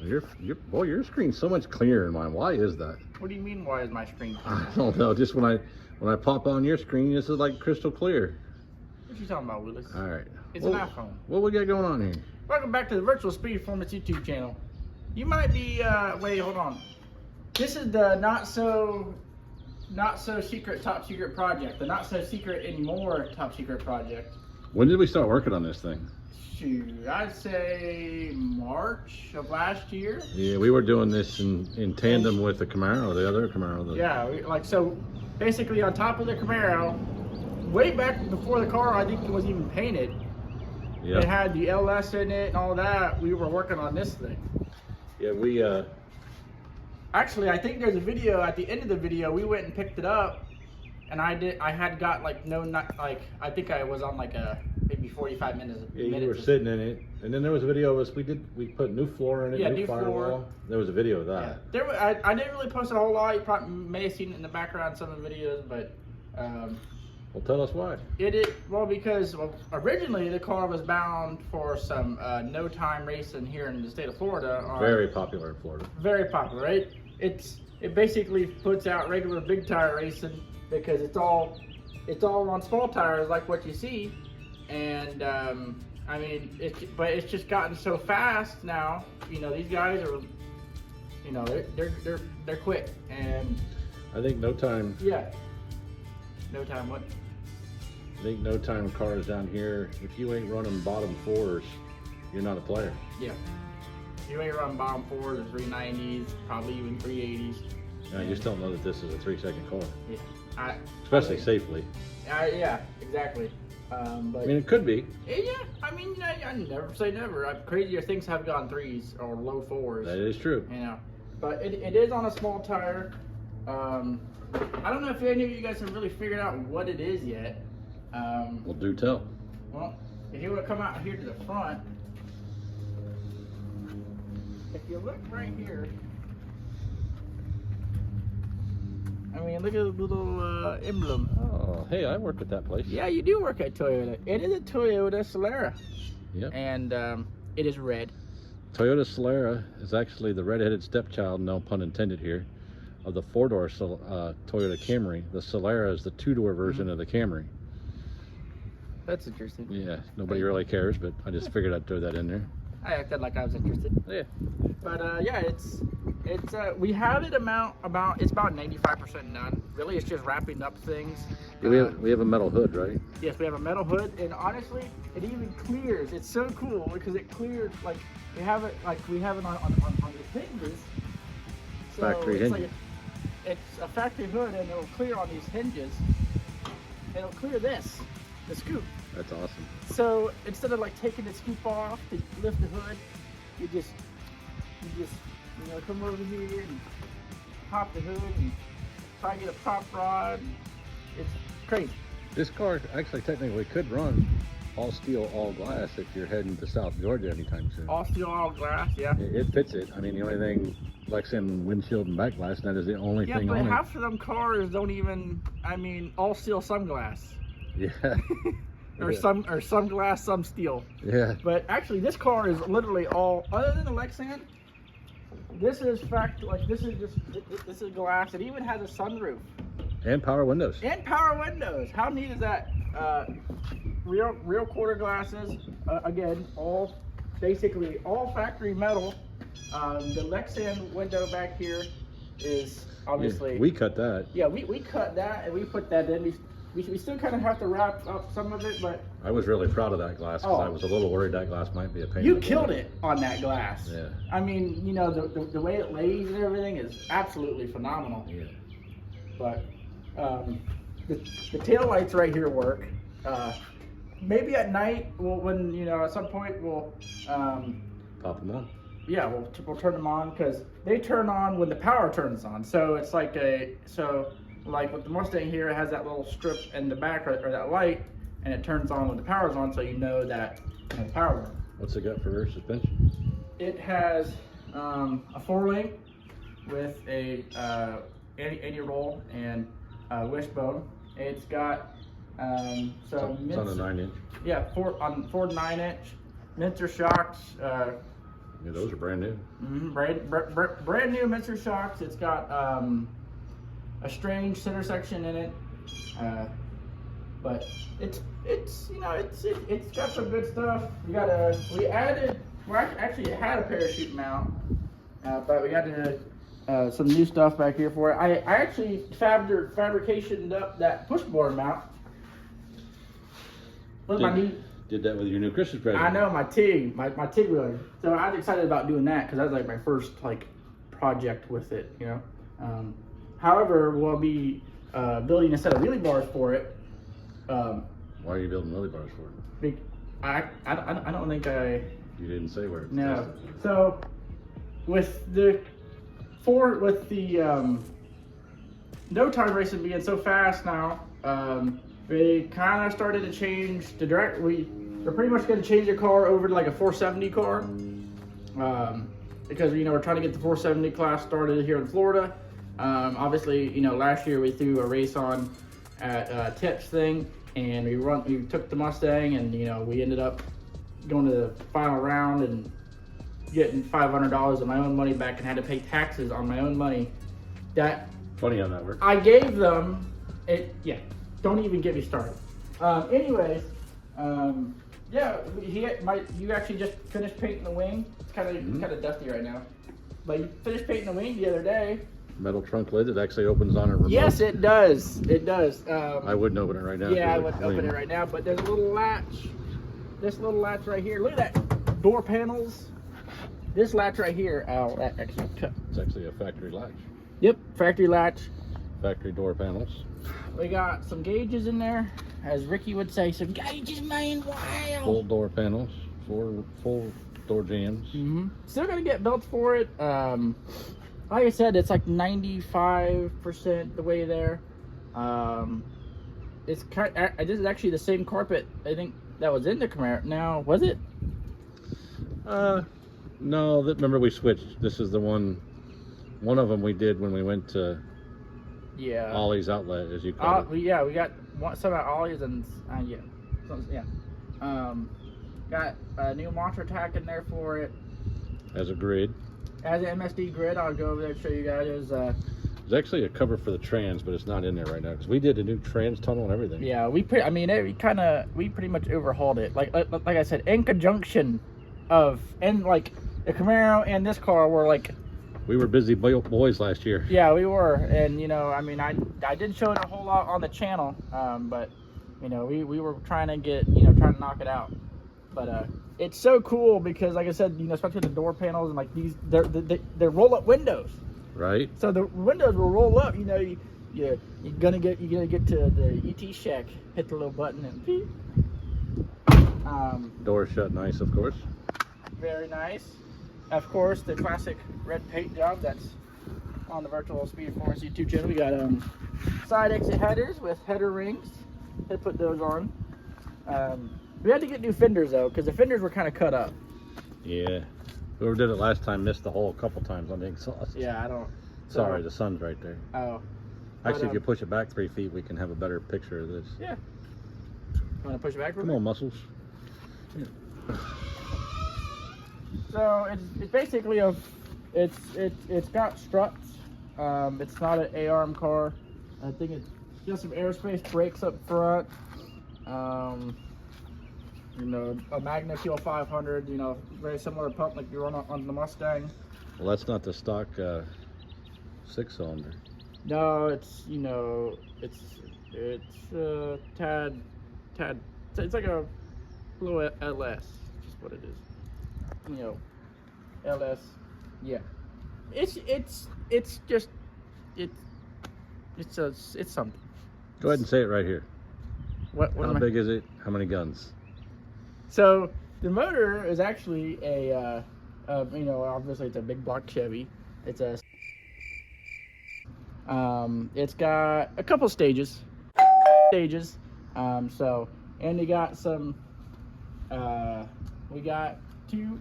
Your screen's so much clearer than mine. Why is that? What do you mean? Why is my screen clear? I don't know. Just when I pop on your screen, this is like crystal clear. What you talking about, Willis? All right. It's an iPhone. What we got going on here? Welcome back to the Virtual Speed Performance YouTube channel. You might be wait, hold on. This is the not so secret top secret project. The not so secret anymore top secret project. When did we start working on this thing? Shoot, I'd say March of last year. Yeah, we were doing this in tandem with the Camaro, the other Camaro. Yeah, so basically on top of the Camaro, way back before the car I think it was even painted. Yeah. It had the LS in it and all that. We were working on this thing. Yeah, we actually, I think there's a video at the end of the video. We went and picked it up, and I had got like I think I was on like a maybe 45 minutes. Yeah, you were sitting in it, and then there was a video of us. We put new floor in it, new firewall. Floor. There was a video of that. Yeah. I didn't really post a whole lot. You probably may have seen it in the background, some of the videos, but. Well, tell us why. Because originally the car was bound for some no time racing here in the state of Florida. Very popular in Florida. Very popular, right? It basically puts out regular big tire racing because it's all on small tires like what you see, and I mean it's just gotten so fast now. You know, these guys are, you know, they're quick, and I think no time. Yeah. No time what? I think no time cars down here, if you ain't running bottom fours, you're not a player. Yeah. You ain't running bottom fours or 390s, probably even 380s. I just don't know that this is a 3-second car. Yeah. Especially safely. Yeah, exactly. But I mean, it could be. Yeah, I mean, I never say never. Crazier things have gone 3s or low 4s. That is true. You know, but it is on a small tire. I don't know if any of you guys have really figured out what it is yet. Well, do tell. Well, if you were to come out here to the front, if you look right here, I mean, look at the little emblem. Oh, hey, I work at that place. Yeah, you do work at Toyota. It is a Toyota Solara. Yep. And it is red. Toyota Solara is actually the red-headed stepchild, no pun intended here, of the 4-door Toyota Camry. The Solara is the 2-door version of the Camry. That's interesting. Yeah, nobody really cares, but I just figured I'd throw that in there. I acted like I was interested. Yeah. But yeah, it's we have it it's about 95% done. Really, it's just wrapping up things. Yeah, we have a metal hood, right? Yes, we have a metal hood, and honestly, it even clears. It's so cool because it clears like we have it on the hinges. So Factory hinges. It's a factory hood, and it'll clear on these hinges. It'll clear the scoop. That's awesome. So instead of like taking the scoop off to lift the hood, you just come over here and pop the hood and try to get a prop rod. It's crazy. This car actually technically could run all steel, all glass if you're heading to South Georgia anytime soon. All steel, all glass, yeah. It fits it. I mean, the only thing, like saying windshield and back glass, that is the only thing on it. Yeah, but half of them cars don't even, I mean, all steel, some glass. Yeah. or some glass, some steel. Yeah. But actually, this car is literally all, other than the Lexan, this is this is glass. It even has a sunroof. And power windows. And power windows. How neat is that? Real quarter glasses. Again, basically all factory metal. The Lexan window back here is obviously. Yeah, we cut that. Yeah, we cut that and we put that in. We still kind of have to wrap up some of it, but I was really proud of that glass because I was a little worried that glass might be a pain. You killed it on that glass. Yeah. I mean, you know, the way it lays and everything is absolutely phenomenal. Yeah. But the tail lights right here work. Maybe at night, when you know, at some point we'll pop them on. Yeah, we'll turn them on because they turn on when the power turns on. So it's like like with the Mustang here, it has that little strip in the back or that light, and it turns on when the power's on, so you know that the power works. What's it got for rear suspension? It has a 4-link with a anti-roll and wishbone. It's got it's on a 9-inch. Yeah, four 9-inch. Minter shocks, Yeah, those are brand new. Brand new Mr. Shocks. It's got a strange center section in it, but it's got some good stuff. We actually had a parachute mount, but we got some new stuff back here for it. I actually fabricated up that pushboard mount with my new. Did that with your new Christmas present. I know, my TIG wheeler. So I was excited about doing that because that was like my first like project with it, you know. However, we'll be building a set of wheelie bars for it. Why are you building wheelie bars for it? I don't think I. You didn't say where. It's no. tested. So with the no time racing being so fast now, we kind of started to change the direct. We're pretty much going to change the car over to like a 470 car, because we're trying to get the 470 class started here in Florida. Obviously, last year we threw a race on at Tips thing, and we took the Mustang, and we ended up going to the final round and getting $500 of my own money back, and had to pay taxes on my own money. That funny how that works. I gave them it. Yeah, don't even get me started. Anyways, yeah, you actually just finished painting the wing. It's kind of dusty right now, but you finished painting the wing the other day. Metal trunk lid that actually opens on a remote. Yes, it does. It does. I wouldn't open it right now. Yeah, I wouldn't open it right now, but there's a little latch. This little latch right here. Look at that. Door panels. This latch right here. Oh, that actually cut. It's actually a factory latch. Yep, factory latch. Factory door panels. We got some gauges in there, as Ricky would say. Some gauges, man. Wow. Full door panels. Full door jams. Still gonna get belts for it. Like I said, it's like 95% the way there. This is actually the same carpet I think that was in the Camaro. Now, was it? No. Remember we switched. This is the one. One of them we did when we went to. Yeah. Ollie's Outlet, as you call it. Yeah, we got some at Ollie's and got a new Monster Tack in there for it. As a grid. As an MSD grid, I'll go over there and show you guys. There's actually a cover for the trans, but it's not in there right now because we did a new trans tunnel and everything. Yeah, we pretty much overhauled it. Like I said, in conjunction like the Camaro and this car were like. We were busy boys last year. Yeah, we were, and I didn't show it a whole lot on the channel, but we were trying to knock it out. But it's so cool because, like I said, especially the door panels and like these, they're roll-up windows. Right. So the windows will roll up. You're gonna get to the ET shack, hit the little button, and beep. Door shut nice, of course. Very nice. Of course, the classic red paint job that's on the Virtual Speed Performance YouTube channel. We got side exit headers with header rings. They put those on. We had to get new fenders though, because the fenders were kind of cut up. Yeah. Whoever did it last time missed the hole a couple times on the exhaust. Yeah, I don't. Sorry, the sun's right there. Oh. Actually, if you push it back 3 feet, we can have a better picture of this. Yeah. Want to push it back? Come on, muscles. Yeah. So it's basically it's got struts. It's not an A-arm car. I think it's just some aerospace brakes up front. A Magna Fuel 500. Very similar pump like you run on the Mustang. Well, that's not the stock 6-cylinder. No, it's tad. It's like a little LS. Just what it is. LS, yeah. It's something. Go ahead and say it right here. What How big is it? How many guns? So the motor is actually obviously it's a big block Chevy. It's got a couple stages. And you got some. We got 2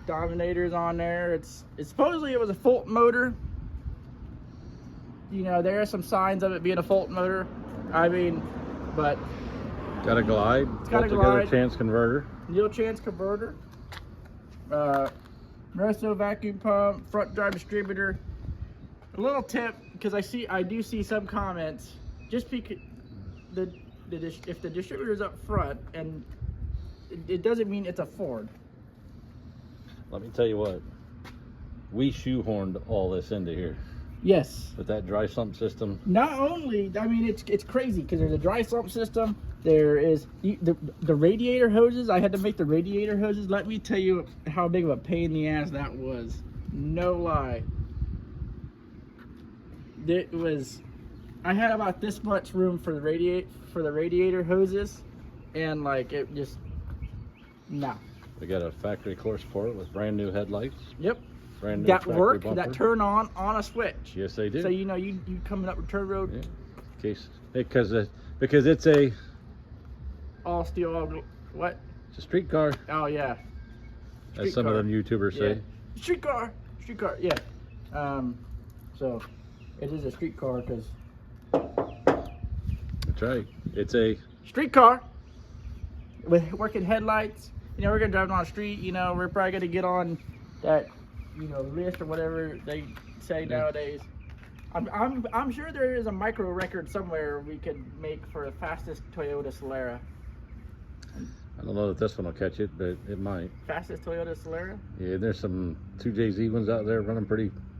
Dominators on there. It's supposedly it was a Fulton motor. There are some signs of it being a Fulton motor. But got a glide. It's got a altogether glide. Chance converter. Nil chance converter. Resto vacuum pump, front drive distributor. A little tip, because I do see some comments, just because if the distributor's up front, and it doesn't mean it's a Ford. Let me tell you what, we shoehorned all this into here Yes. with that dry sump system. Not only, I mean, it's crazy because there's a dry sump system. There is the radiator hoses. I had to make the radiator hoses. Let me tell you how big of a pain in the ass that was. No lie. It was. I had about this much room for the radiator hoses, and like it just no. We got a factory course port with brand new headlights. Yep. Brand new That factory work, bumper. that turn on a switch. Yes, they do. So you know you coming up return road. Yeah. Because it's a All steel. All, what? it's a street car, Oh yeah. as some of them YouTubers say. Yeah. Street car. Yeah. So it is a street car because That's right. It's a street car with working headlights. You know, we're gonna drive on the street. You know, we're probably gonna get on that, you know, list or whatever they say nowadays. I'm sure there is a micro record somewhere we could make for the fastest Toyota Solara. I don't know that this one will catch it, but it might. Fastest Toyota Solara? Yeah, there's some 2JZ ones out there running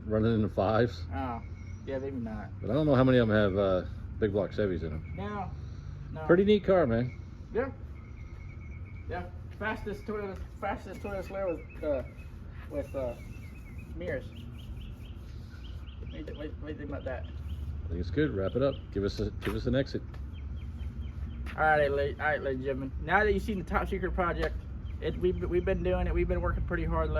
in the 5s. Oh, yeah, maybe not. But I don't know how many of them have big block Chevys in them. No. Pretty neat car, man. Yeah. Yeah. Fastest Toyota Solara with mirrors. What do you think about that? I think it's good. Wrap it up. Give us an exit. All right, ladies and gentlemen. Now that you've seen the top secret project, we've been doing it. We've been working pretty hard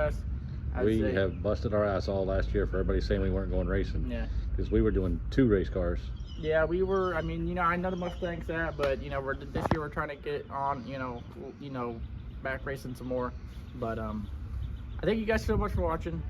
We have busted our ass all last year for everybody saying we weren't going racing. Yeah. Because we were doing 2 race cars. Yeah, we were. I mean, you know, I know the Mustangs that, but you know, this year we're trying to get on. You know, back racing some more. But I thank you guys so much for watching.